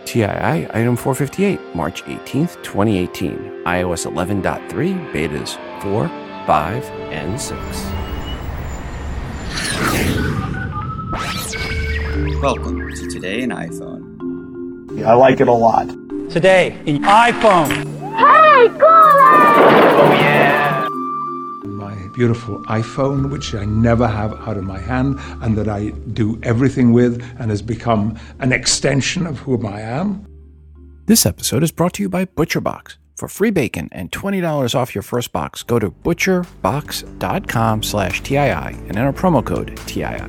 TII item 458, March 18th, 2018, iOS 11.3, betas 4, 5, and 6. Welcome to Today in iPhone. I like it a lot. Today in iPhone. Hey, Google! Oh yeah. My beautiful iPhone, which I never have out of my hand and that I do everything with and has become an extension of who I am. This episode is brought to you by ButcherBox. For free bacon and $20 off your first box, go to butcherbox.com/TII and enter promo code TII.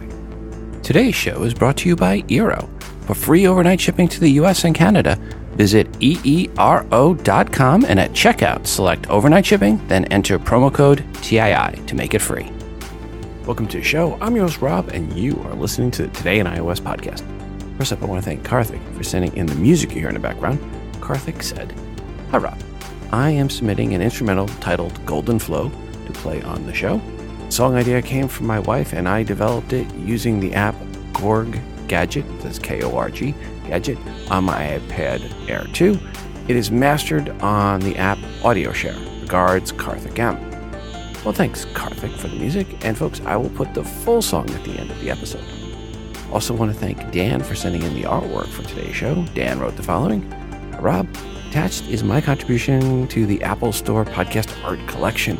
Today's show is brought to you by Eero. For free overnight shipping to the US and Canada, visit eero.com and at checkout, select overnight shipping, then enter promo code TII to make it free. Welcome to the show. I'm your host, Rob, and you are listening to the Today in iOS podcast. First up, I want to thank Karthik for sending in the music you hear in the background. Karthik said, "Hi, Rob. I am submitting an instrumental titled Golden Flow to play on the show. The song idea came from my wife, and I developed it using the app Korg Gadget, that's K-O-R-G, Gadget, on my iPad Air 2. It is mastered on the app Audio Share. Regards, Karthik M." Well, thanks, Karthik, for the music. And folks, I will put the full song at the end of the episode. Also want to thank Dan for sending in the artwork for today's show. Dan wrote the following: "Rob, attached is my contribution to the Apple Store podcast art collection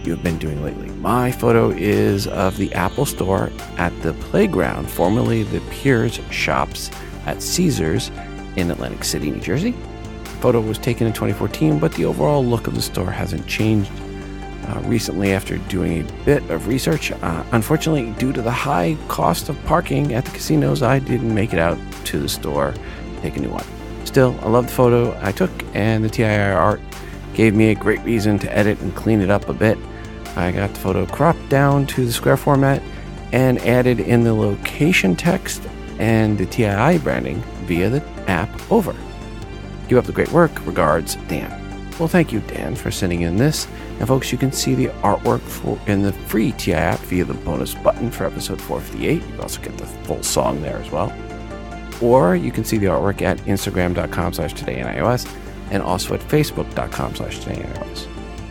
you have been doing lately. My photo is of the Apple Store at the Playground, formerly the Piers Shops at Caesars in Atlantic City, New Jersey. The photo was taken in 2014, but the overall look of the store hasn't changed recently after doing a bit of research. Unfortunately, due to the high cost of parking at the casinos, I didn't make it out to the store to take a new one. Still, I love the photo I took, and the TIR art gave me a great reason to edit and clean it up a bit. I got the photo cropped down to the square format and added in the location text and the TII branding via the app over. Keep up the great work. Regards, Dan." Well, thank you, Dan, for sending in this. And folks, you can see the artwork in the free TII app via the bonus button for episode 458. You can also get the full song there as well. Or you can see the artwork at instagram.com/todayinios and also at facebook.com/todayinios.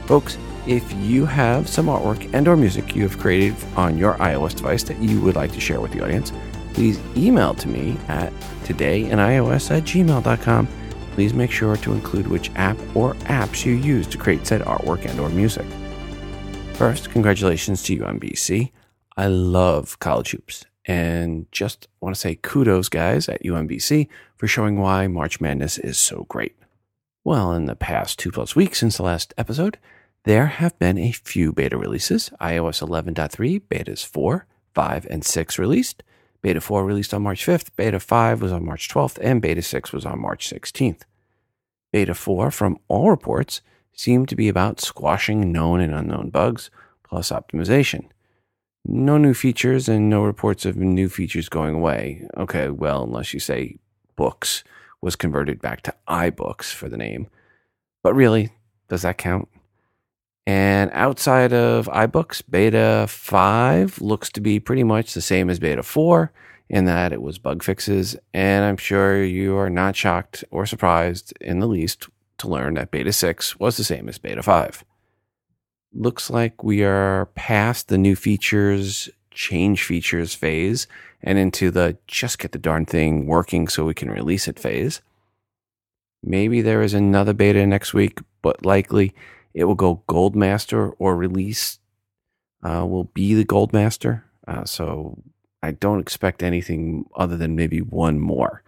Folks, if you have some artwork and or music you have created on your iOS device that you would like to share with the audience, please email to me at todayinios@gmail.com. Please make sure to include which app or apps you use to create said artwork and or music. First, congratulations to UMBC. I love college hoops, and just want to say kudos, guys, at UMBC for showing why March Madness is so great. Well, in the past 2+ weeks since the last episode, there have been a few beta releases. iOS 11.3, betas 4, 5, and 6 released. Beta 4 released on March 5th, Beta 5 was on March 12th, and Beta 6 was on March 16th. Beta 4, from all reports, seemed to be about squashing known and unknown bugs, plus optimization. No new features and no reports of new features going away. Okay, well, unless you say Books was converted back to iBooks for the name. But really, does that count? And outside of iBooks, Beta 5 looks to be pretty much the same as Beta 4 in that it was bug fixes, and I'm sure you are not shocked or surprised in the least to learn that Beta 6 was the same as Beta 5. Looks like we are past the new features, change features phase and into the just get the darn thing working so we can release it phase. Maybe there is another beta next week, but likely it will go Gold Master or release will be the Gold Master. So I don't expect anything other than maybe one more.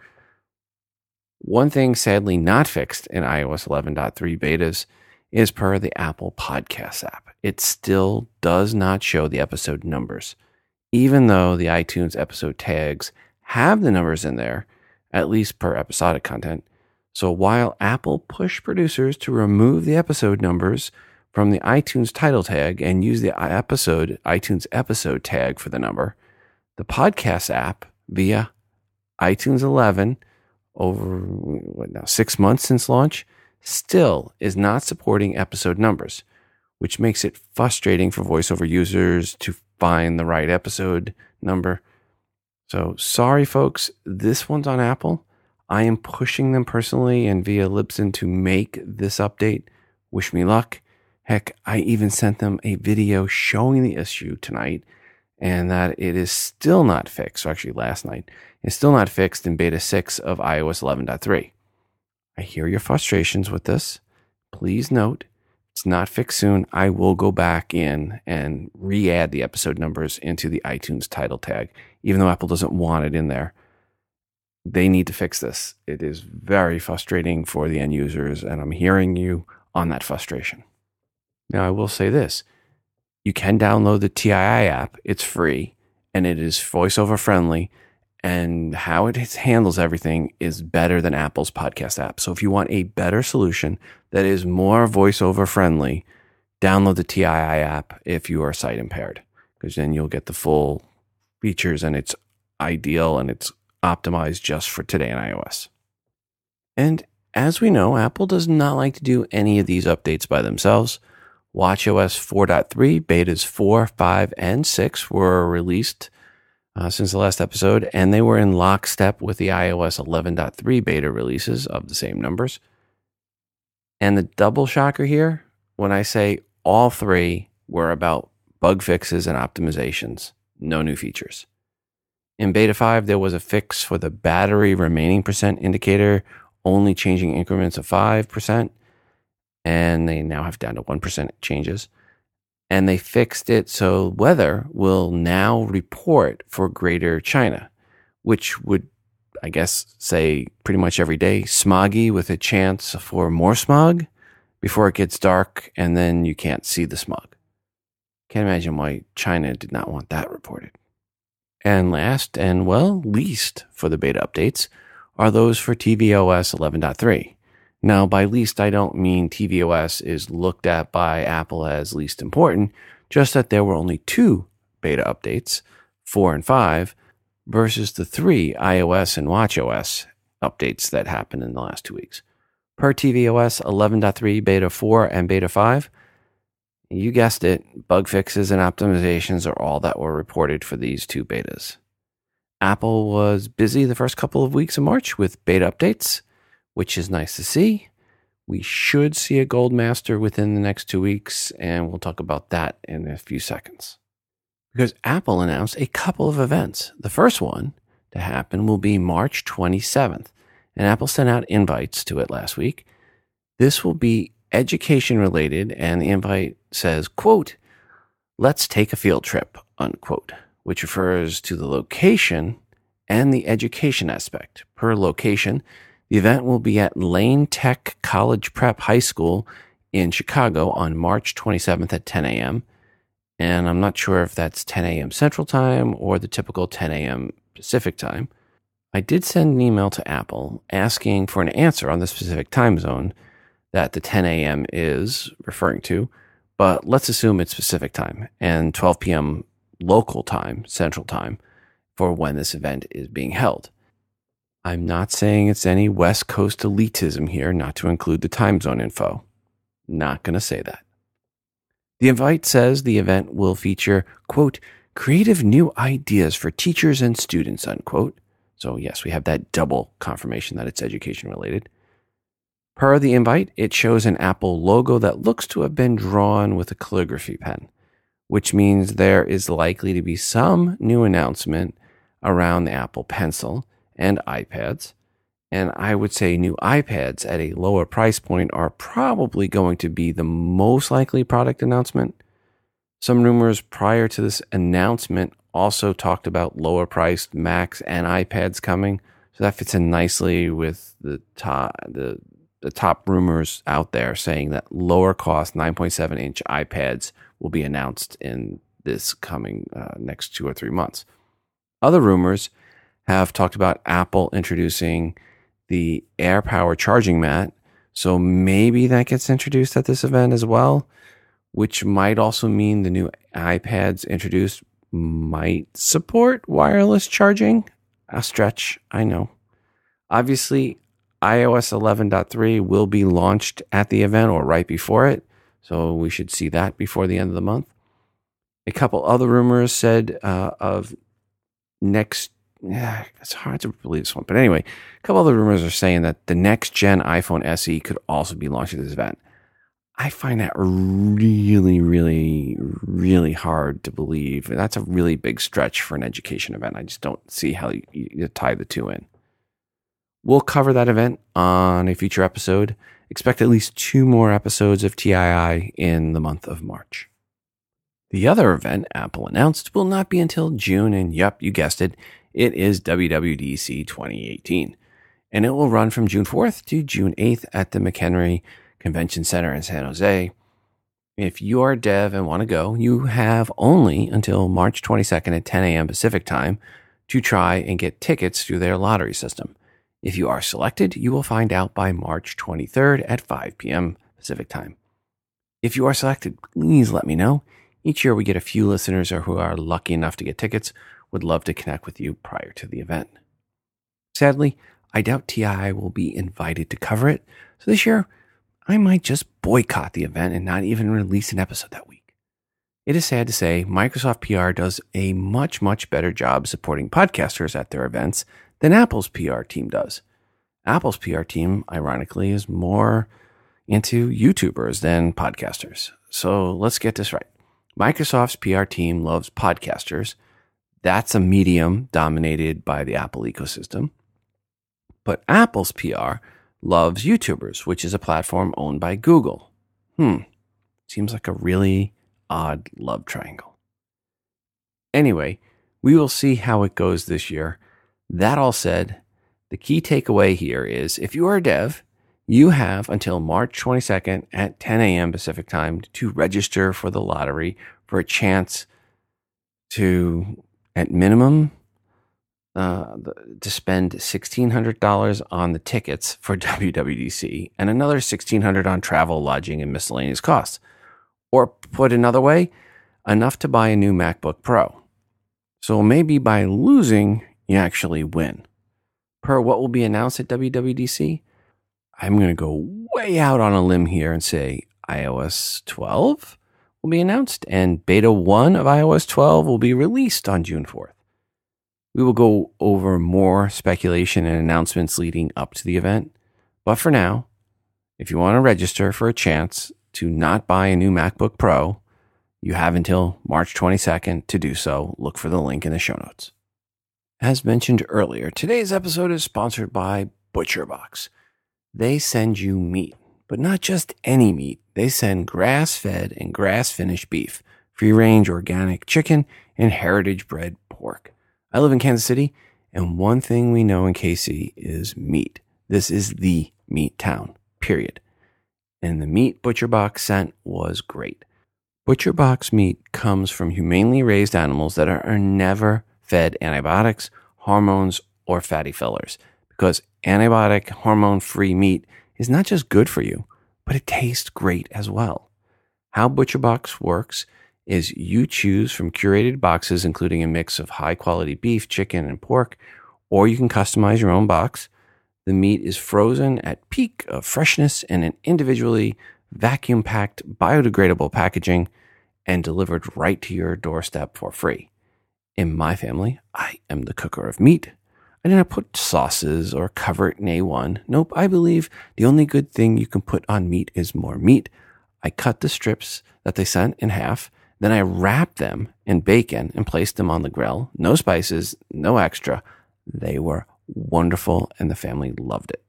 One thing sadly not fixed in iOS 11.3 betas is per the Apple Podcasts app. It still does not show the episode numbers, even though the iTunes episode tags have the numbers in there, at least per episodic content. So while Apple pushed producers to remove the episode numbers from the iTunes title tag and use the iTunes episode tag for the number, the podcast app via iTunes 11 over 6 months since launch still is not supporting episode numbers, which makes it frustrating for voiceover users to find the right episode number. So sorry, folks, this one's on Apple. I am pushing them personally and via Libsyn to make this update. Wish me luck. Heck, I even sent them a video showing the issue tonight and that it is still not fixed. So actually last night, it's still not fixed in beta 6 of iOS 11.3. I hear your frustrations with this. Please note, it's not fixed soon. I will go back in and re-add the episode numbers into the iTunes title tag, even though Apple doesn't want it in there. They need to fix this. It is very frustrating for the end users, and I'm hearing you on that frustration. Now, I will say this. You can download the TII app. It's free, and it is voiceover friendly, and how it handles everything is better than Apple's podcast app. So if you want a better solution that is more voiceover friendly, download the TII app if you are sight impaired, because then you'll get the full features, and it's ideal, and it's optimized just for today in iOS. And as we know, Apple does not like to do any of these updates by themselves. watchOS 4.3 betas 4, 5, and 6 were released since the last episode, and they were in lockstep with the iOS 11.3 beta releases of the same numbers. And the double shocker here, when I say all three were about bug fixes and optimizations, no new features. In beta 5, there was a fix for the battery remaining percent indicator, only changing increments of 5%, and they now have down to 1% changes. And they fixed it so weather will now report for Greater China, which would, I guess, say pretty much every day, smoggy with a chance for more smog before it gets dark and then you can't see the smog. Can't imagine why China did not want that reported. And last and, least for the beta updates are those for tvOS 11.3. Now, by least, I don't mean tvOS is looked at by Apple as least important, just that there were only 2 beta updates, 4 and 5, versus the 3 iOS and watchOS updates that happened in the last 2 weeks. Per tvOS 11.3 beta 4 and beta 5, you guessed it, bug fixes and optimizations are all that were reported for these 2 betas. Apple was busy the first couple of weeks of March with beta updates, which is nice to see. We should see a gold master within the next 2 weeks, and we'll talk about that in a few seconds. Because Apple announced a couple of events. The first one to happen will be March 27th, and Apple sent out invites to it last week. This will be education related, and the invite says, quote, "Let's take a field trip," unquote, which refers to the location and the education aspect. Per location, the event will be at Lane Tech College Prep High School in Chicago on March 27th at 10 a.m. And I'm not sure if that's 10 a.m. Central Time or the typical 10 a.m. Pacific Time. I did send an email to Apple asking for an answer on the specific time zone that the 10 a.m. is referring to, but let's assume it's Pacific Time and 12 p.m. local time, Central Time, for when this event is being held. I'm not saying it's any West Coast elitism here not to include the time zone info. Not going to say that. The invite says the event will feature, quote, "creative new ideas for teachers and students," unquote. So yes, we have that double confirmation that it's education related. Per the invite, it shows an Apple logo that looks to have been drawn with a calligraphy pen, which means there is likely to be some new announcement around the Apple Pencil and iPads. And I would say new iPads at a lower price point are probably going to be the most likely product announcement. Some rumors prior to this announcement also talked about lower priced Macs and iPads coming. So that fits in nicely with the top rumors out there saying that lower cost 9.7 inch iPads will be announced in this coming next 2 or 3 months. Other rumors have talked about Apple introducing the AirPower charging mat. So maybe that gets introduced at this event as well, which might also mean the new iPads introduced might support wireless charging. A stretch, I know. Obviously, iOS 11.3 will be launched at the event or right before it, so we should see that before the end of the month. A couple other rumors said of next it's hard to believe this one. But anyway, a couple other rumors are saying that the next gen iPhone SE could also be launched at this event. I find that really, really, really hard to believe. That's a really big stretch for an education event. I just don't see how you tie the two in. We'll cover that event on a future episode. Expect at least 2 more episodes of TII in the month of March. The other event Apple announced will not be until June, and yep, you guessed it, it is WWDC 2018. And it will run from June 4th to June 8th at the McHenry Convention Center in San Jose. If you are a dev and want to go, you have only until March 22nd at 10 a.m. Pacific time to try and get tickets through their lottery system. If you are selected, you will find out by March 23rd at 5 p.m. Pacific time. If you are selected, please let me know. Each year we get a few listeners who are lucky enough to get tickets. Would love to connect with you prior to the event. Sadly, I doubt TI will be invited to cover it, so this year I might just boycott the event and not even release an episode that week. It is sad to say Microsoft PR does a much, much better job supporting podcasters at their events than Apple's PR team does. Apple's PR team, ironically, is more into YouTubers than podcasters. So let's get this right. Microsoft's PR team loves podcasters. That's a medium dominated by the Apple ecosystem. But Apple's PR loves YouTubers, which is a platform owned by Google. Seems like a really odd love triangle. Anyway, we will see how it goes this year. That all said, the key takeaway here is if you are a dev, you have until March 22nd at 10 a.m. Pacific time to register for the lottery for a chance to, at minimum, to spend $1,600 on the tickets for WWDC and another $1,600 on travel, lodging, and miscellaneous costs. Or put another way, enough to buy a new MacBook Pro. So maybe by losing, you actually win. Per what will be announced at WWDC, I'm going to go way out on a limb here and say iOS 12 will be announced and beta 1 of iOS 12 will be released on June 4th. We will go over more speculation and announcements leading up to the event. But for now, if you want to register for a chance to not buy a new MacBook Pro, you have until March 22nd to do so. Look for the link in the show notes. As mentioned earlier, today's episode is sponsored by ButcherBox. They send you meat, but not just any meat. They send grass-fed and grass-finished beef, free-range organic chicken, and heritage-bred pork. I live in Kansas City, and one thing we know in KC is meat. This is the meat town, period. And the meat ButcherBox sent was great. ButcherBox meat comes from humanely raised animals that are never fed antibiotics, hormones, or fatty fillers, because antibiotic, hormone-free meat is not just good for you, but it tastes great as well. How ButcherBox works is you choose from curated boxes, including a mix of high-quality beef, chicken, and pork, or you can customize your own box. The meat is frozen at peak of freshness in an individually vacuum-packed, biodegradable packaging and delivered right to your doorstep for free. In my family, I am the cooker of meat. I did not put sauces or cover it in A1. Nope, I believe the only good thing you can put on meat is more meat. I cut the strips that they sent in half. Then I wrapped them in bacon and placed them on the grill. No spices, no extra. They were wonderful and the family loved it.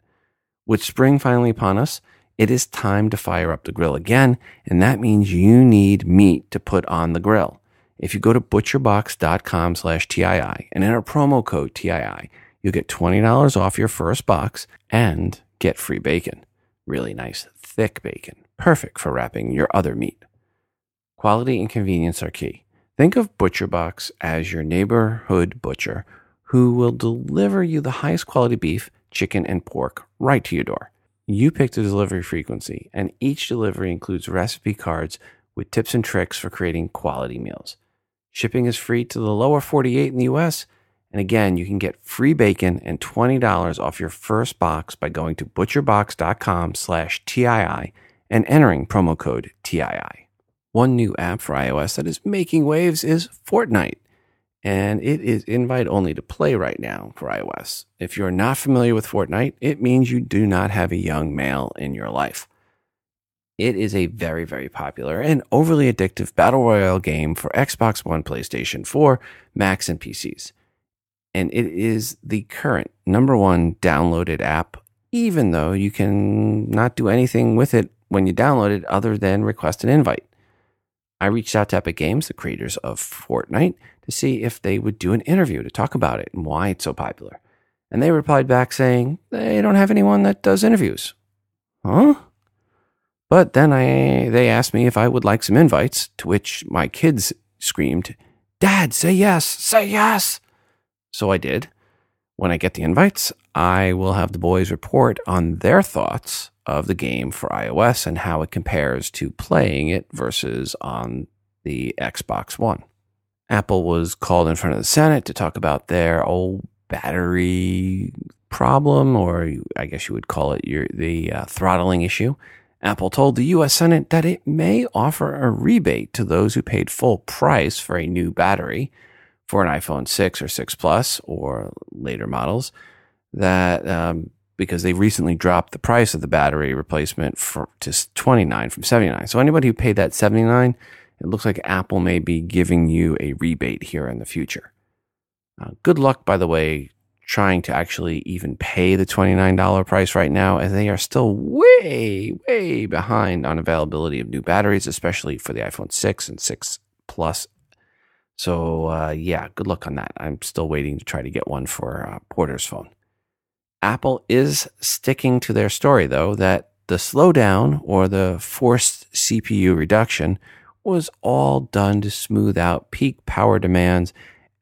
With spring finally upon us, it is time to fire up the grill again, and that means you need meat to put on the grill. If you go to butcherbox.com/TII and enter promo code TII, you'll get $20 off your first box and get free bacon. Really nice, thick bacon. Perfect for wrapping your other meat. Quality and convenience are key. Think of ButcherBox as your neighborhood butcher who will deliver you the highest quality beef, chicken, and pork right to your door. You pick the delivery frequency, and each delivery includes recipe cards with tips and tricks for creating quality meals. Shipping is free to the lower 48 in the US, and again, you can get free bacon and $20 off your first box by going to butcherbox.com/TII and entering promo code TII. One new app for iOS that is making waves is Fortnite. and it is invite only to play right now for iOS. If you're not familiar with Fortnite, it means you do not have a young male in your life. It is a very, very popular and overly addictive battle royale game for Xbox One, PlayStation 4, Macs, and PCs. And it is the current #1 downloaded app, even though you can not do anything with it when you download it other than request an invite. I reached out to Epic Games, the creators of Fortnite, to see if they would do an interview to talk about it and why it's so popular. And they replied back saying they don't have anyone that does interviews. Huh? But then they asked me if I would like some invites, to which my kids screamed, "Dad, say yes, say yes!" So I did. When I get the invites, I will have the boys report on their thoughts of the game for iOS and how it compares to playing it versus on the Xbox One. Apple was called in front of the Senate to talk about their old battery problem, or I guess you would call it the throttling issue. Apple told the U.S. Senate that it may offer a rebate to those who paid full price for a new battery for an iPhone 6 or 6 Plus or later models, that because they recently dropped the price of the battery replacement to $29 from $79. So anybody who paid that $79, it looks like Apple may be giving you a rebate here in the future. Good luck, by the way, trying to actually even pay the $29 price right now, as they are still way, way behind on availability of new batteries, especially for the iPhone 6 and 6 Plus. So, yeah, good luck on that. I'm still waiting to try to get one for Porter's phone. Apple is sticking to their story, though, that the slowdown or the forced CPU reduction was all done to smooth out peak power demands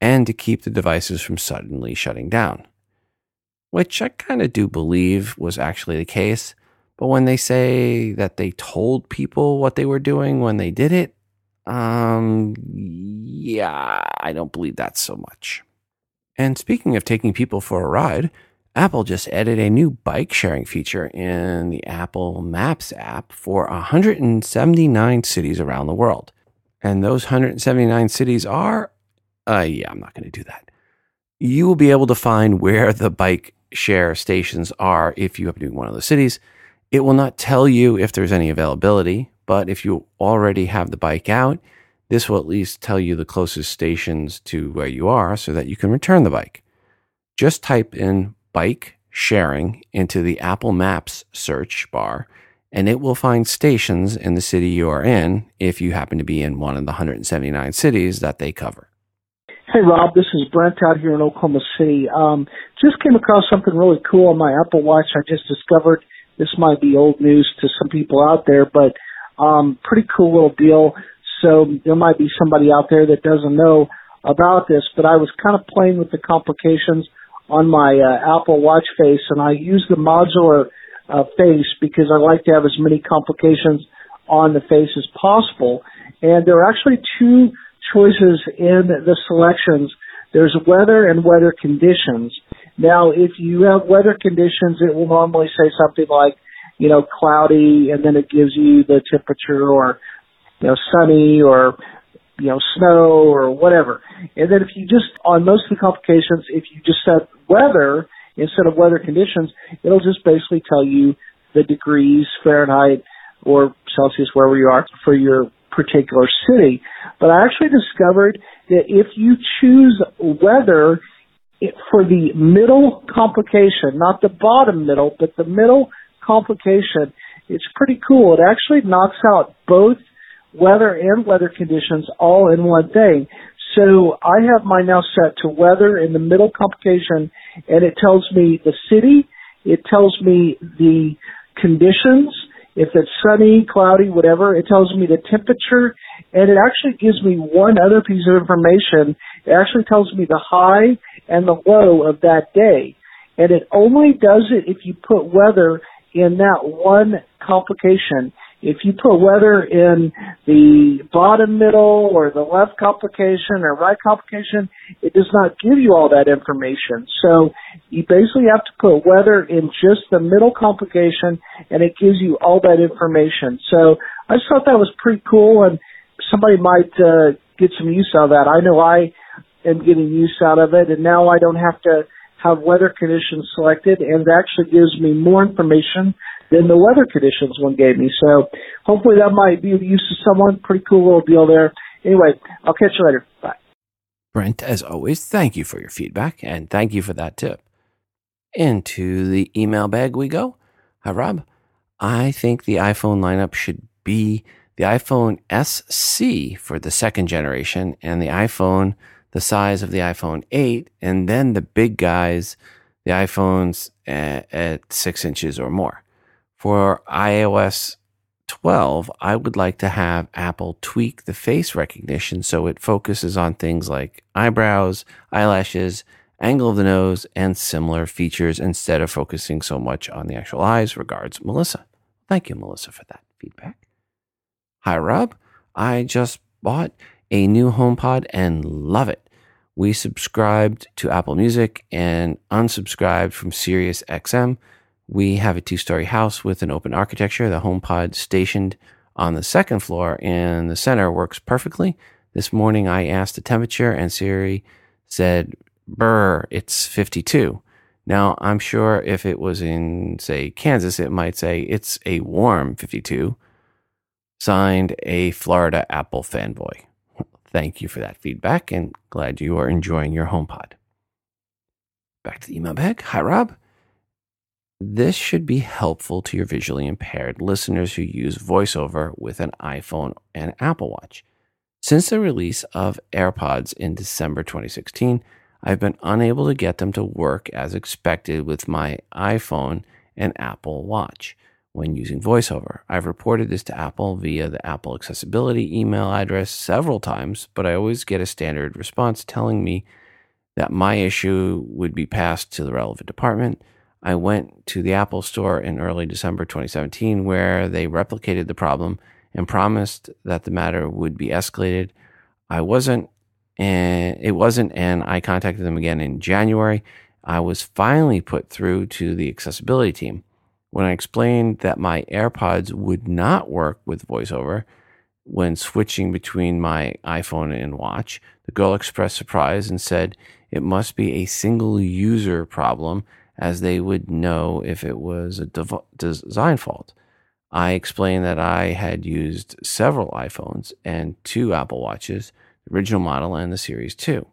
and to keep the devices from suddenly shutting down, which I kind of do believe was actually the case. But when they say that they told people what they were doing when they did it, yeah, I don't believe that so much. And speaking of taking people for a ride, Apple just added a new bike sharing feature in the Apple Maps app for 179 cities around the world. And those 179 cities are, I'm not going to do that. You will be able to find where the bike share stations are if you happen to be in one of those cities. It will not tell you if there's any availability, but if you already have the bike out, this will at least tell you the closest stations to where you are so that you can return the bike. Just type in bike sharing into the Apple Maps search bar, and it will find stations in the city you are in if you happen to be in one of the 179 cities that they cover. Hey, Rob, this is Brent out here in Oklahoma City. Just came across something really cool on my Apple Watch. I just discovered this might be old news to some people out there, but pretty cool little deal. So there might be somebody out there that doesn't know about this, but I was kind of playing with the complications on my Apple Watch face, and I use the modular face because I like to have as many complications on the face as possible. And there are actually two choices in the selections. There's weather and weather conditions. Now, if you have weather conditions, it will normally say something like, cloudy, and then it gives you the temperature, or, sunny, or, snow, or whatever. And then if you just, on most of the complications, if you just set weather instead of weather conditions, it'll just basically tell you the degrees Fahrenheit or Celsius, wherever you are, for your particular city. But I actually discovered that if you choose weather for the middle complication, not the bottom middle, but the middle complication, it's pretty cool. It actually knocks out both weather and weather conditions all in one thing. So I have mine now set to weather in the middle complication, and it tells me the city, it tells me the conditions, if it's sunny, cloudy, whatever, it tells me the temperature, and it actually gives me one other piece of information. It actually tells me the high and the low of that day. And it only does it if you put weather in that one complication. If you put weather in the bottom middle or the left complication or right complication, it does not give you all that information. So you basically have to put weather in just the middle complication, and it gives you all that information. So I just thought that was pretty cool, and somebody might get some use out of that. I know I am getting use out of it. And now I don't have to have weather conditions selected, and it actually gives me more information than the weather conditions one gave me. So hopefully that might be of use to someone. Pretty cool little deal there. Anyway, I'll catch you later. Bye. Brent, as always, thank you for your feedback, and thank you for that tip. Into the email bag we go. Hi, Rob. I think the iPhone lineup should be the iPhone SC for the second generation and the iPhone the size of the iPhone 8, and then the big guys, the iPhones at 6 inches or more. For iOS 12, I would like to have Apple tweak the face recognition so it focuses on things like eyebrows, eyelashes, angle of the nose, and similar features instead of focusing so much on the actual eyes. Regards, Melissa. Thank you, Melissa, for that feedback. Hi, Rob. I just bought a new HomePod and love it. We subscribed to Apple Music and unsubscribed from Sirius XM. We have a 2-story house with an open architecture. The HomePod stationed on the second floor in the center works perfectly. This morning I asked the temperature and Siri said, "Brr, it's 52. Now I'm sure if it was in, say, Kansas, it might say it's a warm 52. Signed, a Florida Apple fanboy." Thank you for that feedback and glad you are enjoying your HomePod. Back to the email bag. Hi, Rob. This should be helpful to your visually impaired listeners who use VoiceOver with an iPhone and Apple Watch. Since the release of AirPods in December 2016, I've been unable to get them to work as expected with my iPhone and Apple Watch when using VoiceOver. I've reported this to Apple via the Apple accessibility email address several times, but I always get a standard response telling me that my issue would be passed to the relevant department. I went to the Apple Store in early December 2017 where they replicated the problem and promised that the matter would be escalated. It wasn't, and I contacted them again in January. I was finally put through to the accessibility team. When I explained that my AirPods would not work with VoiceOver when switching between my iPhone and watch, the girl expressed surprise and said it must be a single user problem as they would know if it was a design fault. I explained that I had used several iPhones and 2 Apple Watches, the original model and the Series 2.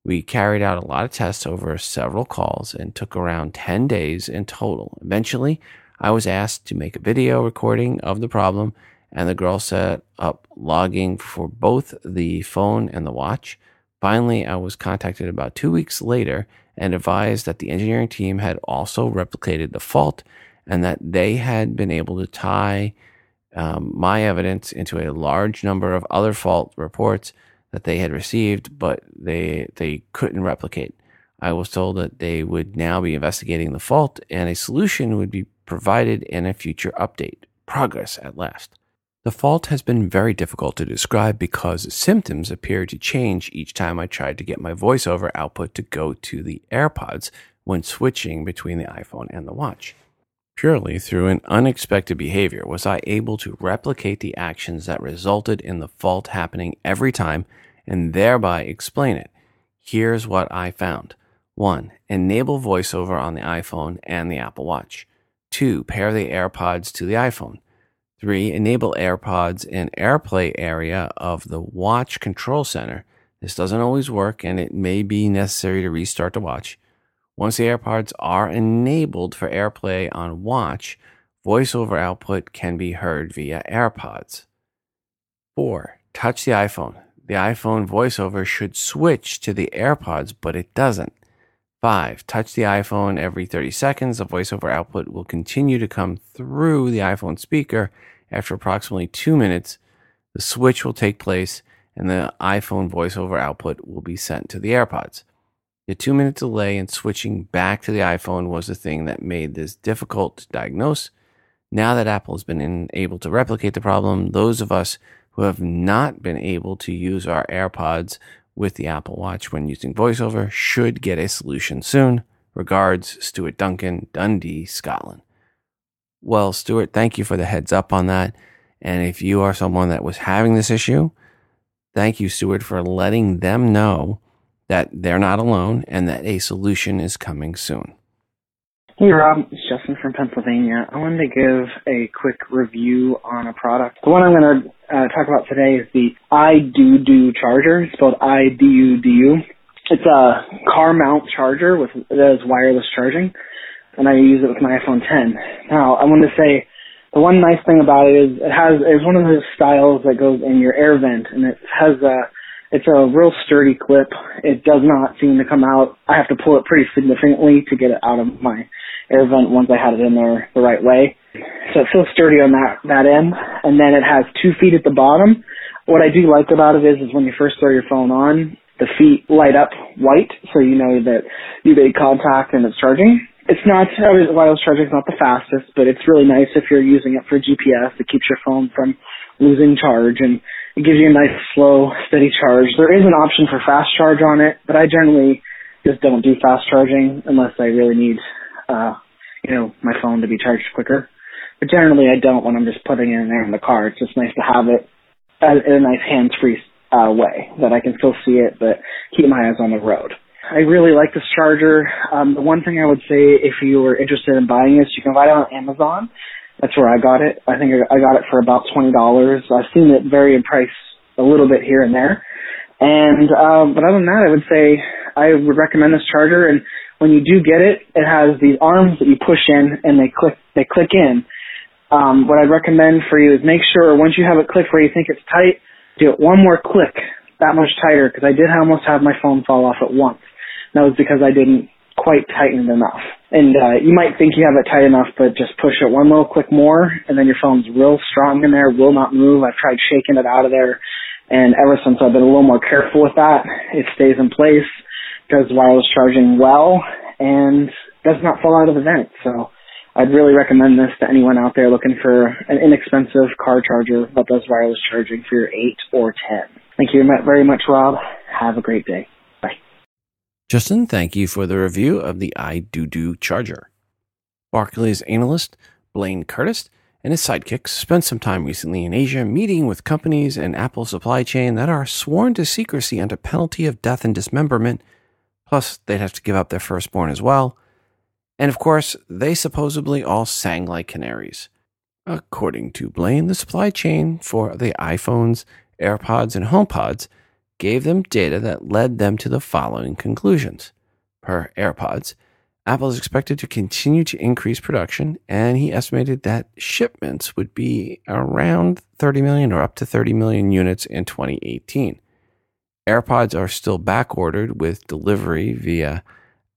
We carried out a lot of tests over several calls and took around 10 days in total. Eventually, I was asked to make a video recording of the problem, and the girl set up logging for both the phone and the watch. Finally, I was contacted about 2 weeks later and advised that the engineering team had also replicated the fault and that they had been able to tie my evidence into a large number of other fault reports that they had received, but they couldn't replicate. I was told that they would now be investigating the fault and a solution would be provided in a future update. Progress at last. The fault has been very difficult to describe because symptoms appear to change each time I tried to get my VoiceOver output to go to the AirPods when switching between the iPhone and the watch. Purely through an unexpected behavior was I able to replicate the actions that resulted in the fault happening every time and thereby explain it. Here's what I found. 1. Enable VoiceOver on the iPhone and the Apple Watch. 2. Pair the AirPods to the iPhone. 3. Enable AirPods in AirPlay area of the watch control center. This doesn't always work and it may be necessary to restart the watch. Once the AirPods are enabled for AirPlay on watch, VoiceOver output can be heard via AirPods. 4. Touch the iPhone. The iPhone VoiceOver should switch to the AirPods, but it doesn't. 5. Touch the iPhone every 30 seconds. The VoiceOver output will continue to come through the iPhone speaker. After approximately 2 minutes, the switch will take place and the iPhone VoiceOver output will be sent to the AirPods. The 2-minute delay in switching back to the iPhone was the thing that made this difficult to diagnose. Now that Apple has been able to replicate the problem, those of us who have not been able to use our AirPods with the Apple Watch when using VoiceOver should get a solution soon. Regards, Stuart Duncan, Dundee, Scotland. Well, Stuart, thank you for the heads up on that. And if you are someone that was having this issue, thank you, Stuart, for letting them know that they're not alone and that a solution is coming soon. Hey Rob, it's Justin from Pennsylvania. I wanted to give a quick review on a product. The one I'm going to talk about today is the iDoDo charger, spelled I-D-U-D-U. It's a car mount charger that does wireless charging, and I use it with my iPhone 10. Now, I wanted to say the one nice thing about it is it's one of those styles that goes in your air vent, and it's a real sturdy clip. It does not seem to come out. I have to pull it pretty significantly to get it out of my air vent once I had it in there the right way. So it feels sturdy on that end. And then it has 2 feet at the bottom. What I do like about it is when you first throw your phone on, the feet light up white, so you know that you made contact and it's charging. It's not, wireless charging is not the fastest, but it's really nice if you're using it for GPS. It keeps your phone from losing charge, and it gives you a nice, slow, steady charge. There is an option for fast charge on it, but I generally just don't do fast charging unless I really need, my phone to be charged quicker. But generally, I don't when I'm just putting it in there in the car. It's just nice to have it in a nice hands-free way that I can still see it, but keep my eyes on the road. I really like this charger. The one thing I would say, if you were interested in buying this, you can buy it on Amazon. That's where I got it. I think I got it for about $20. I've seen it vary in price a little bit here and there. And but other than that, I would say I would recommend this charger. And when you do get it, it has these arms that you push in and they click in. What I'd recommend for you is make sure once you have it clicked where you think it's tight, do it one more click, that much tighter, because I did almost have my phone fall off at once. That was because I didn't quite tighten it enough. And you might think you have it tight enough, but just push it one little click more, and then your phone's real strong in there, will not move. I've tried shaking it out of there, and ever since I've been a little more careful with that, it stays in place, does wireless charging well, and does not fall out of the vent. So I'd really recommend this to anyone out there looking for an inexpensive car charger that does wireless charging for your 8 or 10. Thank you very much, Rob. Have a great day. Bye. Justin, thank you for the review of the iDoDo charger. Barclays analyst Blaine Curtis and his sidekicks spent some time recently in Asia meeting with companies in Apple's supply chain that are sworn to secrecy under penalty of death and dismemberment. Plus, they'd have to give up their firstborn as well. And of course, they supposedly all sang like canaries. According to Blaine, the supply chain for the iPhones, AirPods, and HomePods gave them data that led them to the following conclusions. Per AirPods, Apple is expected to continue to increase production, and he estimated that shipments would be around 30 million or up to 30 million units in 2018. AirPods are still backordered with delivery via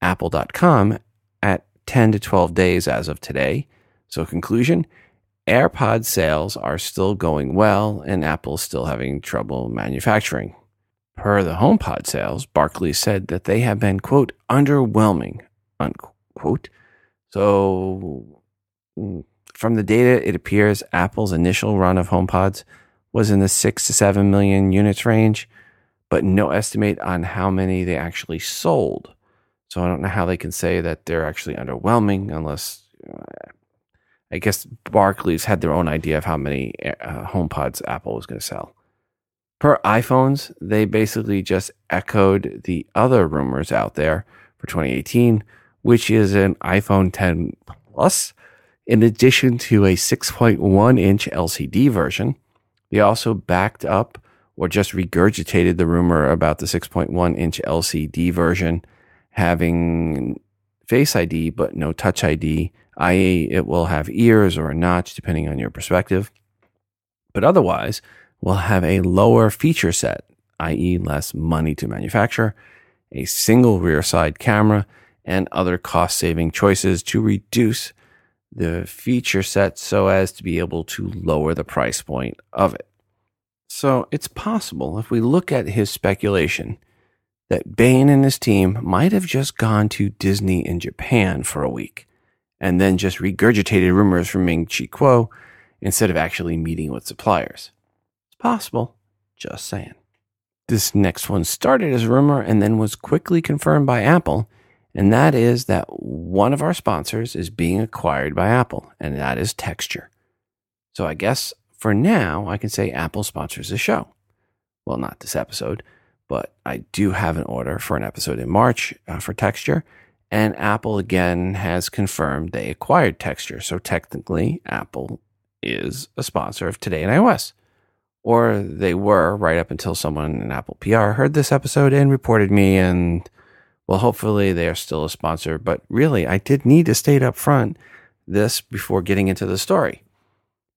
apple.com at 10 to 12 days as of today. So conclusion, AirPod sales are still going well and Apple's still having trouble manufacturing. Per the HomePod sales, Barclays said that they have been, quote, underwhelming, unquote. So from the data, it appears Apple's initial run of HomePods was in the 6 to 7 million units range, but no estimate on how many they actually sold. So I don't know how they can say that they're actually underwhelming unless, I guess Barclays had their own idea of how many HomePods Apple was going to sell. Per iPhones, they basically just echoed the other rumors out there for 2018, which is an iPhone 10 Plus, in addition to a 6.1-inch LCD version. They also backed up or just regurgitated the rumor about the 6.1-inch LCD version having Face ID but no Touch ID, i.e. it will have ears or a notch depending on your perspective. But otherwise, will have a lower feature set, i.e. less money to manufacture, a single rear side camera, and other cost-saving choices to reduce the feature set so as to be able to lower the price point of it. So it's possible, if we look at his speculation, that Bain and his team might have just gone to Disney in Japan for a week and then just regurgitated rumors from Ming Chi Kuo instead of actually meeting with suppliers. It's possible, just saying. This next one started as a rumor and then was quickly confirmed by Apple, and that is that one of our sponsors is being acquired by Apple, and that is Texture. So I guess for now, I can say Apple sponsors the show. Well, not this episode, but I do have an order for an episode in March for Texture. And Apple again has confirmed they acquired Texture. So technically, Apple is a sponsor of Today in iOS. Or they were right up until someone in Apple PR heard this episode and reported me. And well, hopefully they are still a sponsor. But really, I did need to state up front this before getting into the story.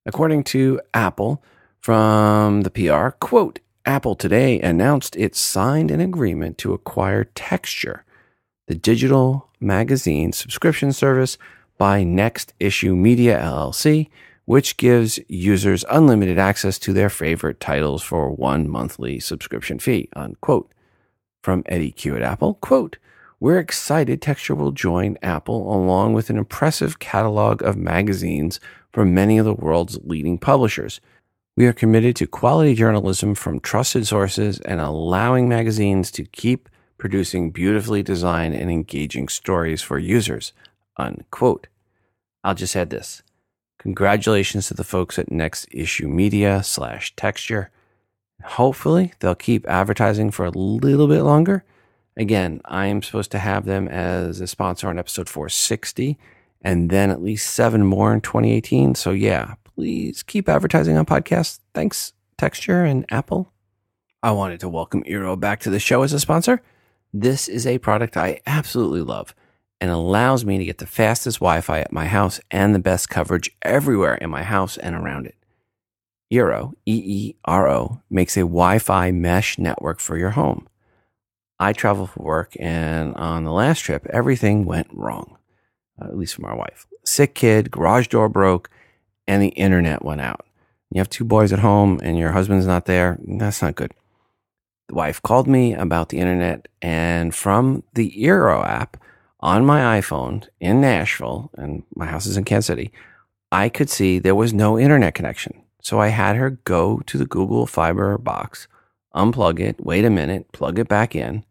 According to Apple from the PR, quote, Apple today announced it signed an agreement to acquire Texture, the digital magazine subscription service by Next Issue Media LLC, which gives users unlimited access to their favorite titles for one monthly subscription fee, unquote. From Eddie Q at Apple, quote, we're excited Texture will join Apple along with an impressive catalog of magazines from many of the world's leading publishers. We are committed to quality journalism from trusted sources and allowing magazines to keep producing beautifully designed and engaging stories for users, unquote. I'll just add this. Congratulations to the folks at Next Issue Media /Texture. Hopefully they'll keep advertising for a little bit longer. Again, I am supposed to have them as a sponsor on episode 460 and then at least 7 more in 2018. So yeah, please keep advertising on podcasts. Thanks, Texture and Apple. I wanted to welcome Eero back to the show as a sponsor. This is a product I absolutely love and allows me to get the fastest Wi-Fi at my house and the best coverage everywhere in my house and around it. Eero, E-E-R-O, makes a Wi-Fi mesh network for your home. I travel for work, and on the last trip, everything went wrong, at least for my wife. Sick kid, garage door broke, and the internet went out. You have 2 boys at home, and your husband's not there. That's not good. The wife called me about the internet, and from the Eero app on my iPhone in Nashville, and my house is in Kansas City, I could see there was no internet connection. So I had her go to the Google Fiber box, unplug it, wait a minute, plug it back in. A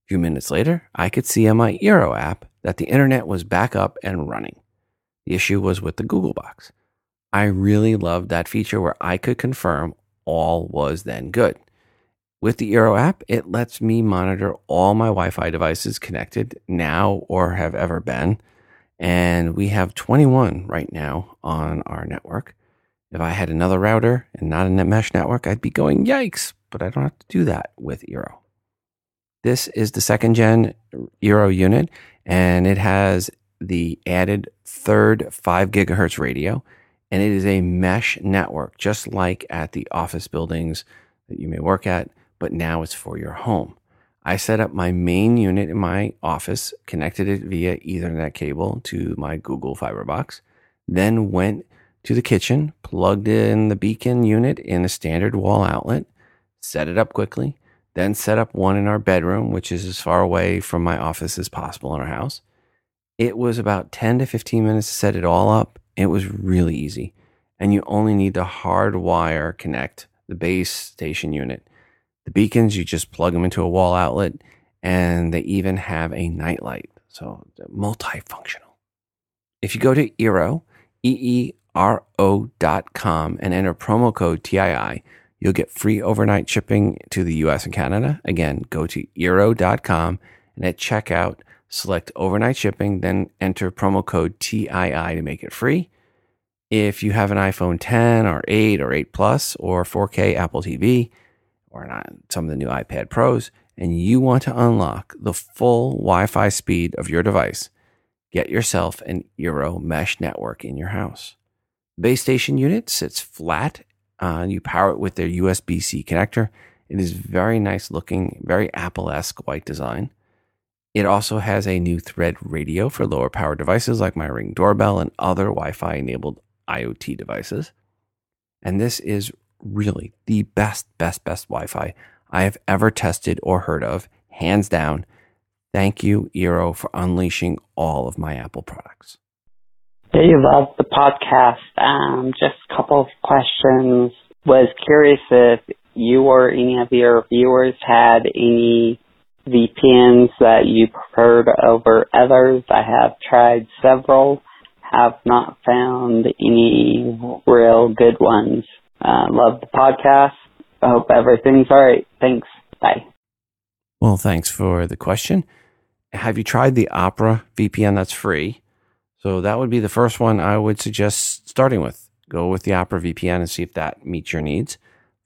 few minutes later, I could see on my Eero app that the internet was back up and running. The issue was with the Google box. I really loved that feature where I could confirm all was then good. With the Eero app, it lets me monitor all my Wi-Fi devices connected now or have ever been. And we have 21 right now on our network. If I had another router and not a mesh network, I'd be going, yikes, but I don't have to do that with Eero. This is the 2nd gen Eero unit, and it has the added 3rd 5 gigahertz radio, and it is a mesh network, just like at the office buildings that you may work at, but now it's for your home. I set up my main unit in my office, connected it via Ethernet cable to my Google Fiber box, then went to the kitchen, plugged in the beacon unit in a standard wall outlet, set it up quickly, then set up one in our bedroom, which is as far away from my office as possible in our house. It was about 10 to 15 minutes to set it all up. It was really easy. And you only need to hardwire connect the base station unit. The beacons, you just plug them into a wall outlet, and they even have a nightlight. So they're multifunctional. If you go to Eero, EERO.com and enter promo code TII, you'll get free overnight shipping to the US and Canada. Again, go to Eero.com and at checkout, select overnight shipping, then enter promo code TII to make it free. If you have an iPhone 10 or 8 or 8 Plus or 4K Apple TV or not, some of the new iPad Pros, and you want to unlock the full Wi-Fi speed of your device, get yourself an Eero mesh network in your house. The base station unit sits flat. You power it with their USB-C connector. It is very nice looking, very Apple-esque white design. It also has a new Thread radio for lower power devices like my Ring doorbell and other Wi-Fi enabled IoT devices. And this is really the best Wi-Fi I have ever tested or heard of, hands down. Thank you, Eero, for unleashing all of my Apple products. Hey, love the podcast. Just a couple of questions. Was curious if you or any of your viewers had any VPNs that you preferred over others. I have tried several, have not found any real good ones. Love the podcast. I hope everything's all right. Thanks. Bye. Well, thanks for the question. Have you tried the Opera VPN? That's free. So that would be the first one I would suggest starting with. Go with the Opera VPN and see if that meets your needs.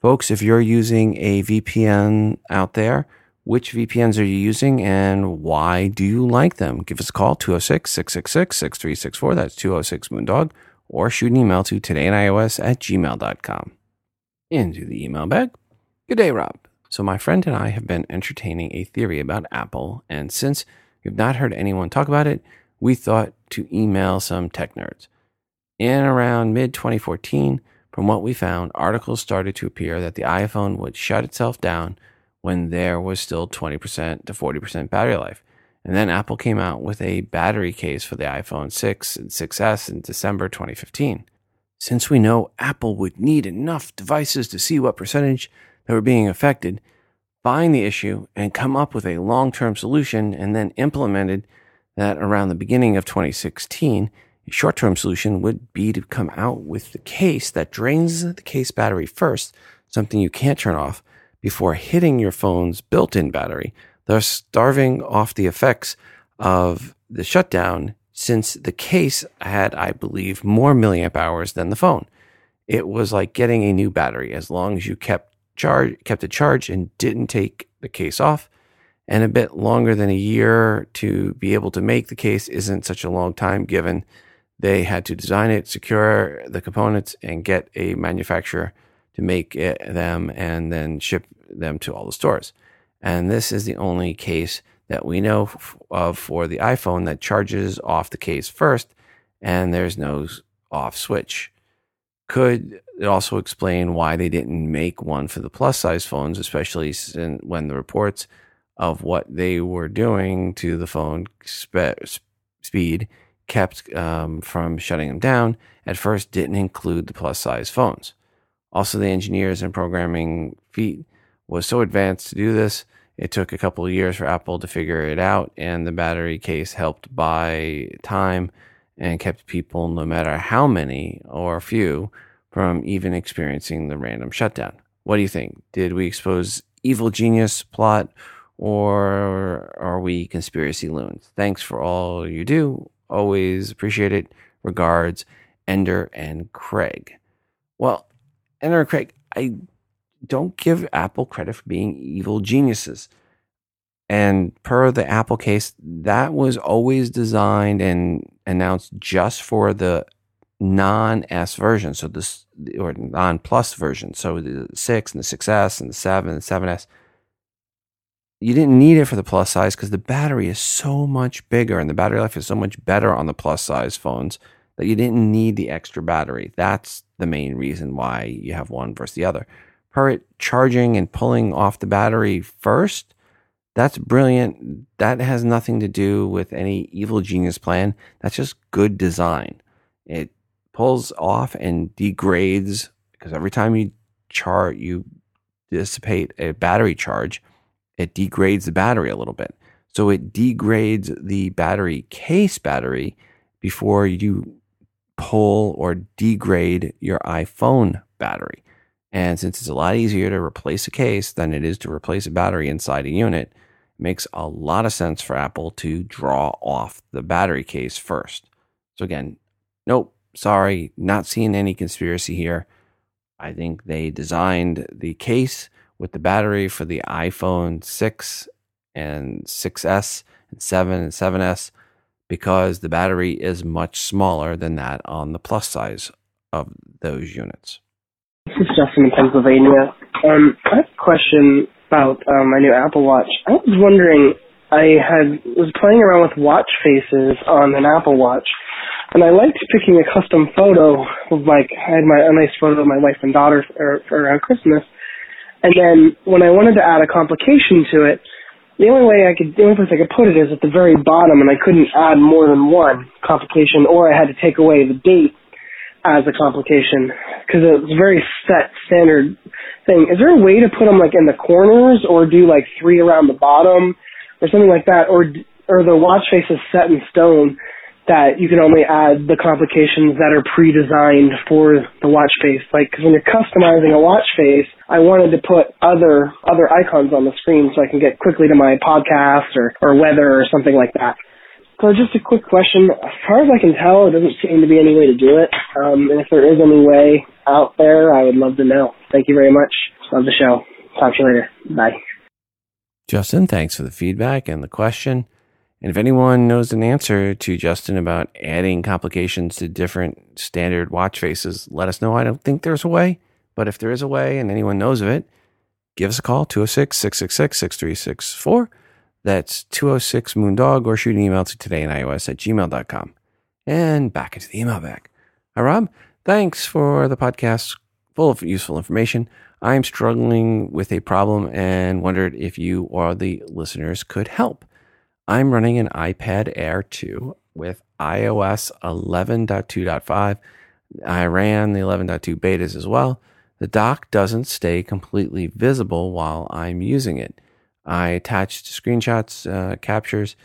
Folks, if you're using a VPN out there, which VPNs are you using and why do you like them? Give us a call, 206-666-6364. That's 206-MOONDOG. Or shoot an email to todayinios@gmail.com. Into the email bag. Good day, Rob. So my friend and I have been entertaining a theory about Apple, and since we've not heard anyone talk about it, we thought to email some tech nerds. In around mid-2014, from what we found, articles started to appear that the iPhone would shut itself down when there was still 20% to 40% battery life. And then Apple came out with a battery case for the iPhone 6 and 6S in December 2015. Since we know Apple would need enough devices to see what percentage that were being affected, find the issue and come up with a long-term solution, and then implemented that around the beginning of 2016, a short-term solution would be to come out with the case that drains the case battery first, something you can't turn off, before hitting your phone's built-in battery, thus starving off the effects of the shutdown, since the case had, I believe, more milliamp hours than the phone. It was like getting a new battery as long as you kept it charged and didn't take the case off. And a bit longer than a year to be able to make the case isn't such a long time, given they had to design it, secure the components, and get a manufacturer to make them and then ship them to all the stores. And this is the only case that we know of for the iPhone that charges off the case first, and there's no off switch. Could it also explain why they didn't make one for the plus size phones, especially when the reports of what they were doing to the phone speed kept from shutting them down at first didn't include the plus size phones. Also, the engineers and programming feat was so advanced to do this, it took a couple of years for Apple to figure it out, and the battery case helped buy time and kept people, no matter how many or few, from even experiencing the random shutdown. What do you think? Did we expose evil genius plot, or are we conspiracy loons? Thanks for all you do. Always appreciate it. Regards, Ender and Craig. Well, Ender and Craig, I don't give Apple credit for being evil geniuses. And per the Apple case, that was always designed and announced just for the non-S version, so this, or non-plus version, so the 6 and the 6S and the 7 and the 7S. You didn't need it for the plus size because the battery is so much bigger and the battery life is so much better on the plus size phones that you didn't need the extra battery. That's the main reason why you have one versus the other. Per it charging and pulling off the battery first, that's brilliant. That has nothing to do with any evil genius plan. That's just good design. It pulls off and degrades, because every time you dissipate a battery charge, it degrades the battery a little bit. So it degrades the battery case battery before you pull or degrade your iPhone battery. And since it's a lot easier to replace a case than it is to replace a battery inside a unit, it makes a lot of sense for Apple to draw off the battery case first. So again, nope, sorry, not seeing any conspiracy here. I think they designed the case with the battery for the iPhone 6 and 6S and 7 and 7S because the battery is much smaller than that on the plus size of those units. This is Justin in Pennsylvania. I have a question about my new Apple Watch. I was wondering, I was playing around with watch faces on an Apple Watch, and I liked picking a custom photo of, I had a nice photo of my wife and daughter for around Christmas. And then when I wanted to add a complication to it, the only place I could put it is at the very bottom, and I couldn't add more than one complication, or I had to take away the date as a complication, because it's a very set, standard thing. Is there a way to put them in the corners, or do 3 around the bottom, or something like that, or the watch face is set in stone, that you can only add the complications that are pre-designed for the watch face. Like, because when you're customizing a watch face, I wanted to put other icons on the screen so I can get quickly to my podcast or weather or something like that. So just a quick question. As far as I can tell, there doesn't seem to be any way to do it. And if there is any way out there, I would love to know. Thank you very much. Love the show. Talk to you later. Bye. Justin, thanks for the feedback and the question. And if anyone knows an answer to Justin about adding complications to different standard watch faces, let us know. I don't think there's a way, but if there is a way and anyone knows of it, give us a call, 206-666-6364. That's 206-MOONDOG, or shoot an email to todayinios@gmail.com. And back into the email bag. Hi, Rob. Thanks for the podcast full of useful information. I'm struggling with a problem and wondered if you or the listeners could help. I'm running an iPad Air 2 with iOS 11.2.5. I ran the 11.2 betas as well. The dock doesn't stay completely visible while I'm using it. I attached screenshots, captures.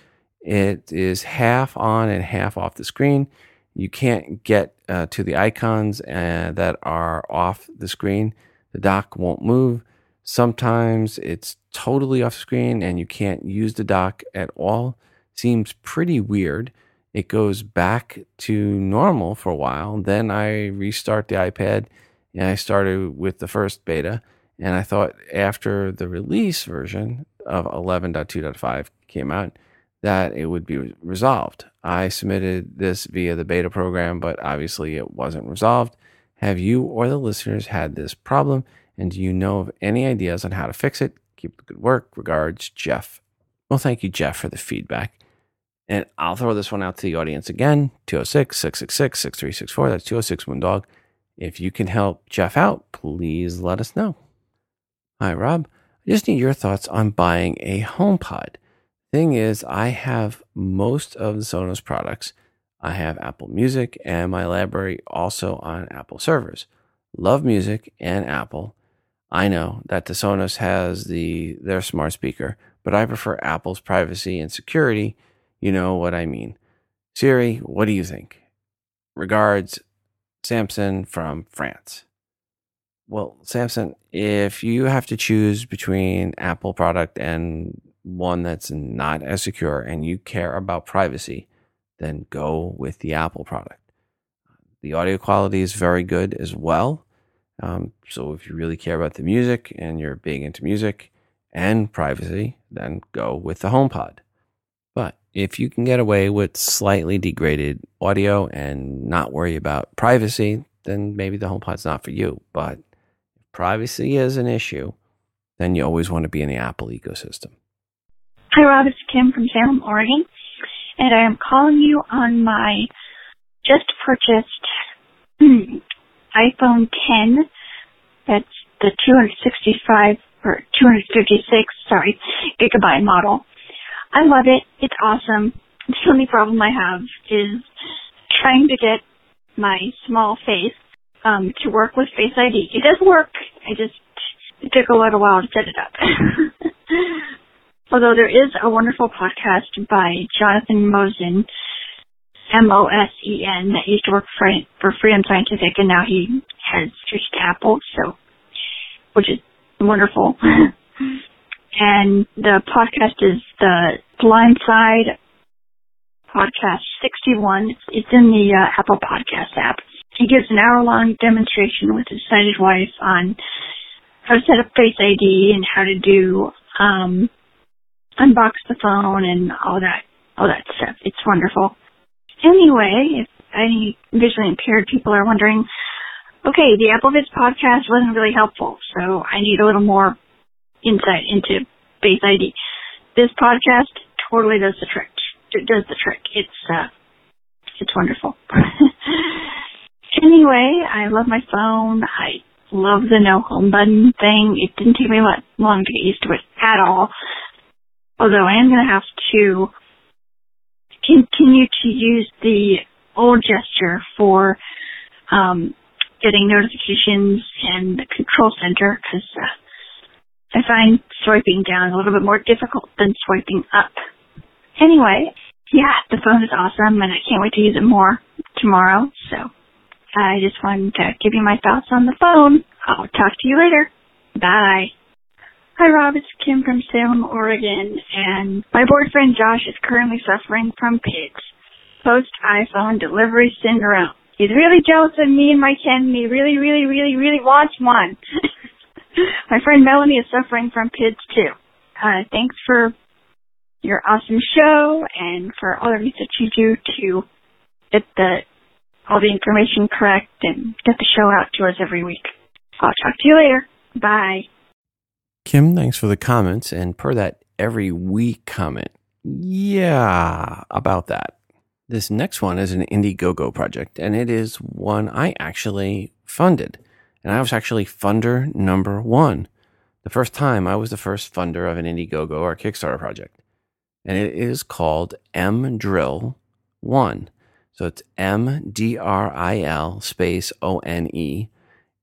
It is half on and half off the screen. You can't get to the icons that are off the screen. The dock won't move. Sometimes it's totally off screen and you can't use the dock at all. Seems pretty weird. It goes back to normal for a while. Then I restart the iPad and I started with the first beta. And I thought after the release version of 11.2.5 came out that it would be resolved. I submitted this via the beta program, but obviously it wasn't resolved. Have you or the listeners had this problem? And do you know of any ideas on how to fix it? Keep the good work. Regards, Jeff. Well, thank you, Jeff, for the feedback. And I'll throw this one out to the audience again, 206-666-6364. That's 206-MOONDOG. If you can help Jeff out, please let us know. Hi, Rob. I just need your thoughts on buying a HomePod. Thing is, I have most of the Sonos products. I have Apple Music and my library also on Apple servers. Love music and Apple. I know that the Sonos has their smart speaker, but I prefer Apple's privacy and security. You know what I mean. Siri, what do you think? Regards, Samson from France. Well, Samson, if you have to choose between Apple product and one that's not as secure and you care about privacy, then go with the Apple product. The audio quality is very good as well. So if you really care about the music and you're big into music and privacy, then go with the HomePod. But if you can get away with slightly degraded audio and not worry about privacy, then maybe the HomePod's not for you. But if privacy is an issue, then you always want to be in the Apple ecosystem. Hi, Rob. It's Kim from Salem, Oregon. And I am calling you on my just purchased iPhone 10. That's the 256 gigabyte model. I love it. It's awesome. The only problem I have is trying to get my small face to work with Face ID. It does work. It took a little while to set it up. Although there is a wonderful podcast by Jonathan Mosen, Mosen, that used to work for Freedom Scientific, and now he has switched to Apple, which is wonderful. And the podcast is the Blind Side Podcast 61. It's in the Apple Podcast app. He gives an hour-long demonstration with his sighted wife on how to set up Face ID and how to do unbox the phone and all that stuff. It's wonderful. Anyway, if any visually impaired people are wondering, okay, the AppleVids podcast wasn't really helpful, so I need a little more insight into Face ID. This podcast totally does the trick. It does the trick. It's wonderful. Anyway, I love my phone. I love the no home button thing. It didn't take me long to get used to it at all. Although I am going to have to continue to use the old gesture for getting notifications and the control center, because I find swiping down a little bit more difficult than swiping up. Anyway, yeah, the phone is awesome, and I can't wait to use it more tomorrow. So I just wanted to give you my thoughts on the phone. I'll talk to you later. Bye. Hi, Rob. It's Kim from Salem, Oregon, and my boyfriend Josh is currently suffering from PIDS, post-iPhone delivery syndrome. He's really jealous of me and my 10, and he really, really, really, really wants one. My friend Melanie is suffering from PIDS, too. Thanks for your awesome show and for all the research you do to get all the information correct and get the show out to us every week. I'll talk to you later. Bye. Kim, thanks for the comments. And per that every week comment, yeah, about that. This next one is an IndieGogo project, and it is one I actually funded. And I was actually funder number one. The first time I was the first funder of an IndieGogo or Kickstarter project. And it is called MDrill One. So it's MDRIL space ONE.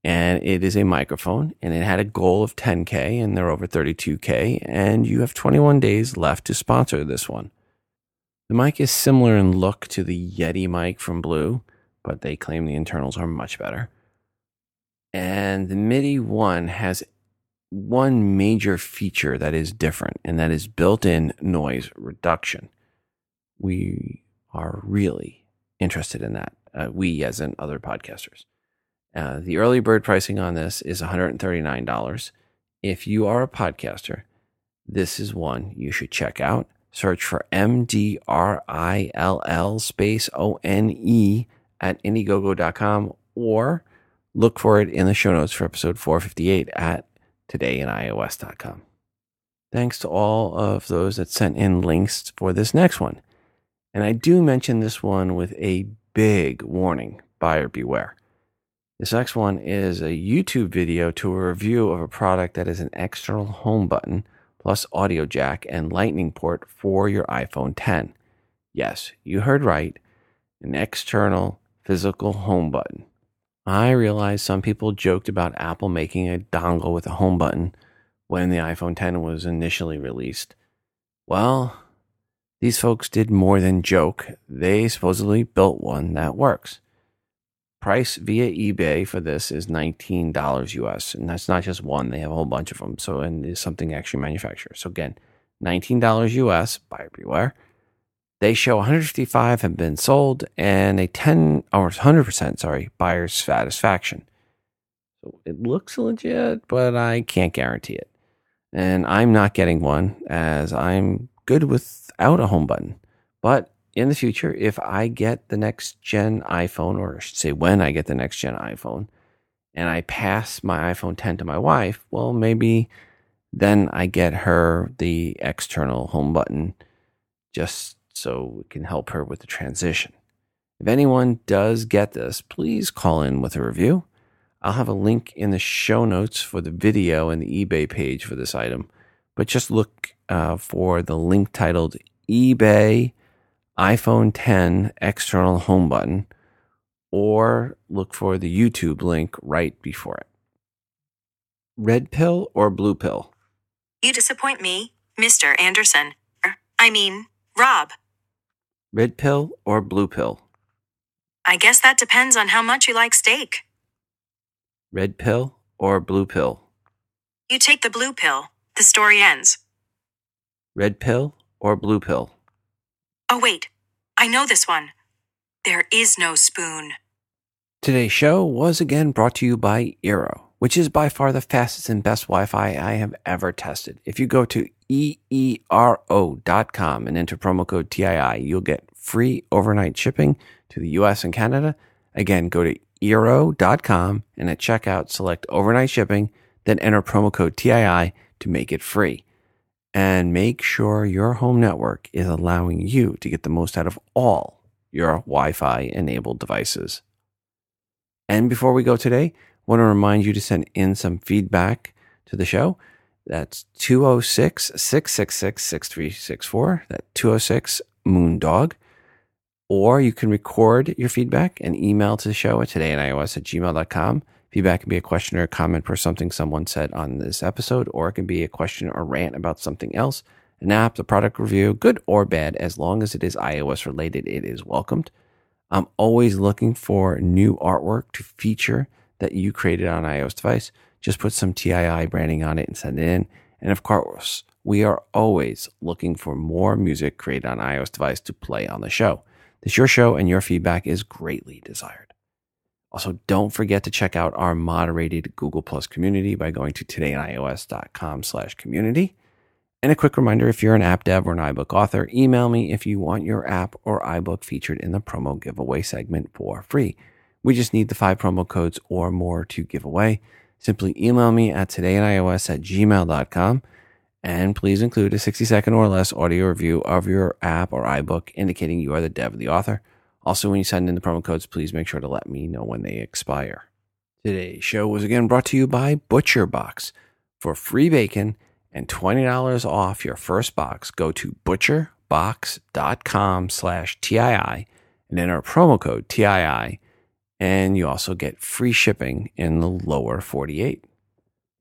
And it is a microphone, and it had a goal of 10K, and they're over 32K, and you have 21 days left to sponsor this one. The mic is similar in look to the Yeti mic from Blue, but they claim the internals are much better. And the MIDI One has one major feature that is different, and that is built-in noise reduction. We are really interested in that, we as in other podcasters. The early bird pricing on this is $139. If you are a podcaster, this is one you should check out. Search for MDRILL space ONE at indiegogo.com or look for it in the show notes for episode 458 at todayinios.com. Thanks to all of those that sent in links for this next one. And I do mention this one with a big warning, buyer beware. This next one is a YouTube video to a review of a product that is an external home button plus audio jack and lightning port for your iPhone 10. Yes, you heard right, an external physical home button. I realize some people joked about Apple making a dongle with a home button when the iPhone 10 was initially released. Well, these folks did more than joke. They supposedly built one that works. Price via eBay for this is $19 US, and that's not just one. They have a whole bunch of them. So, and it's something actually manufactured. So again, $19 US, buyer beware. They show 155 have been sold and a 100% buyer's satisfaction. So it looks legit, but I can't guarantee it. And I'm not getting one as I'm good without a home button. But in the future, if I get the next gen iPhone, or I should say when I get the next gen iPhone, and I pass my iPhone 10 to my wife, well, maybe then I get her the external home button just so it can help her with the transition. If anyone does get this, please call in with a review. I'll have a link in the show notes for the video and the eBay page for this item, but just look for the link titled eBay iPhone 10 external home button, or look for the YouTube link right before it. Red pill or blue pill? You disappoint me, Mr. Anderson. Rob. Red pill or blue pill? I guess that depends on how much you like steak. Red pill or blue pill? You take the blue pill. The story ends. Red pill or blue pill? Oh, wait. I know this one. There is no spoon. Today's show was again brought to you by Eero, which is by far the fastest and best Wi-Fi I have ever tested. If you go to eero.com and enter promo code TII, you'll get free overnight shipping to the US and Canada. Again, go to eero.com and at checkout, select overnight shipping, then enter promo code TII to make it free. And make sure your home network is allowing you to get the most out of all your Wi-Fi enabled devices. And before we go today, I want to remind you to send in some feedback to the show. That's 206-666-6364. That's 206-MOONDOG. Or you can record your feedback and email to the show at todayinios@gmail.com. Feedback can be a question or a comment for something someone said on this episode, or it can be a question or rant about something else. An app, a product review, good or bad, as long as it is iOS related, it is welcomed. I'm always looking for new artwork to feature that you created on an iOS device. Just put some TII branding on it and send it in. And of course, we are always looking for more music created on an iOS device to play on the show. This is your show and your feedback is greatly desired. Also, don't forget to check out our moderated Google Plus community by going to todayinios.com/community. And a quick reminder, if you're an app dev or an iBook author, email me if you want your app or iBook featured in the promo giveaway segment for free. We just need the 5 promo codes or more to give away. Simply email me at todayinios@gmail.com. And please include a 60-second or less audio review of your app or iBook indicating you are the dev or the author. Also, when you send in the promo codes, please make sure to let me know when they expire. Today's show was again brought to you by ButcherBox. For free bacon and $20 off your first box, go to butcherbox.com/TII and enter promo code TII, and you also get free shipping in the lower 48.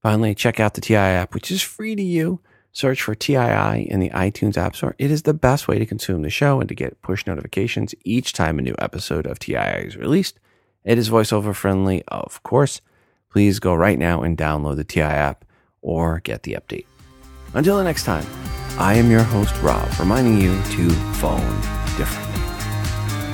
Finally, check out the TII app, which is free to you. Search for TII in the iTunes App Store. It is the best way to consume the show and to get push notifications each time a new episode of TII is released. It is voiceover friendly, of course. Please go right now and download the TII app or get the update. Until the next time, I am your host, Rob, reminding you to phone differently.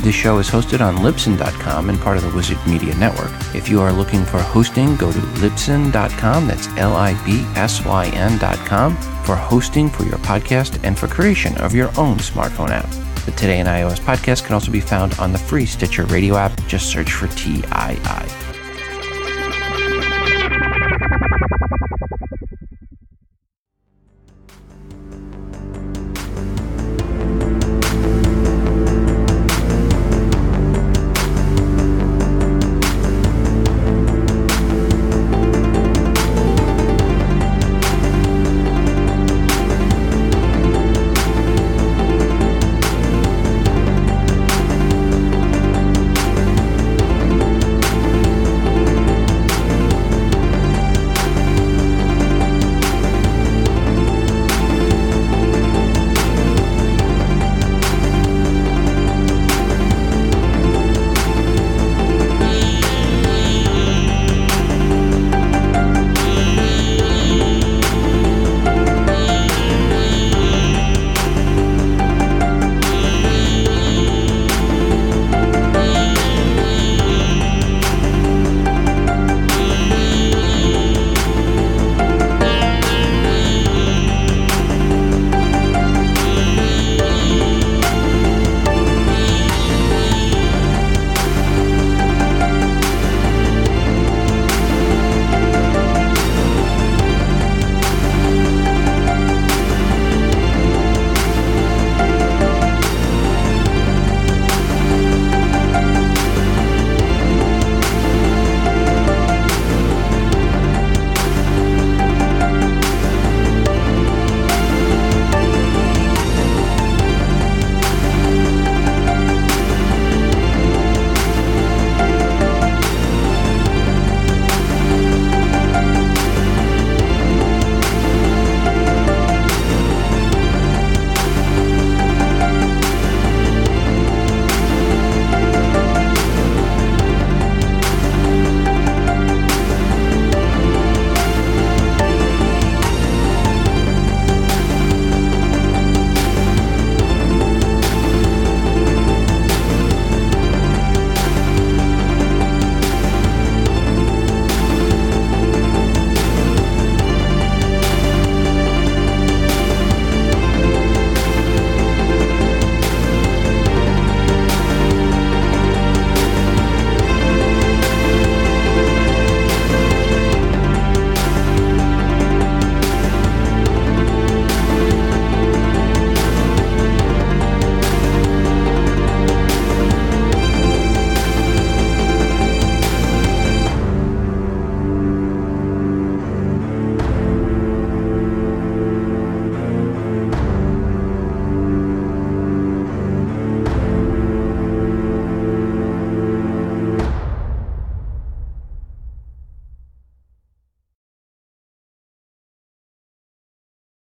This show is hosted on Libsyn.com and part of the Wizard Media Network. If you are looking for hosting, go to Libsyn.com. That's Libsyn.com for hosting for your podcast and for creation of your own smartphone app. The Today in iOS podcast can also be found on the free Stitcher radio app. Just search for TII.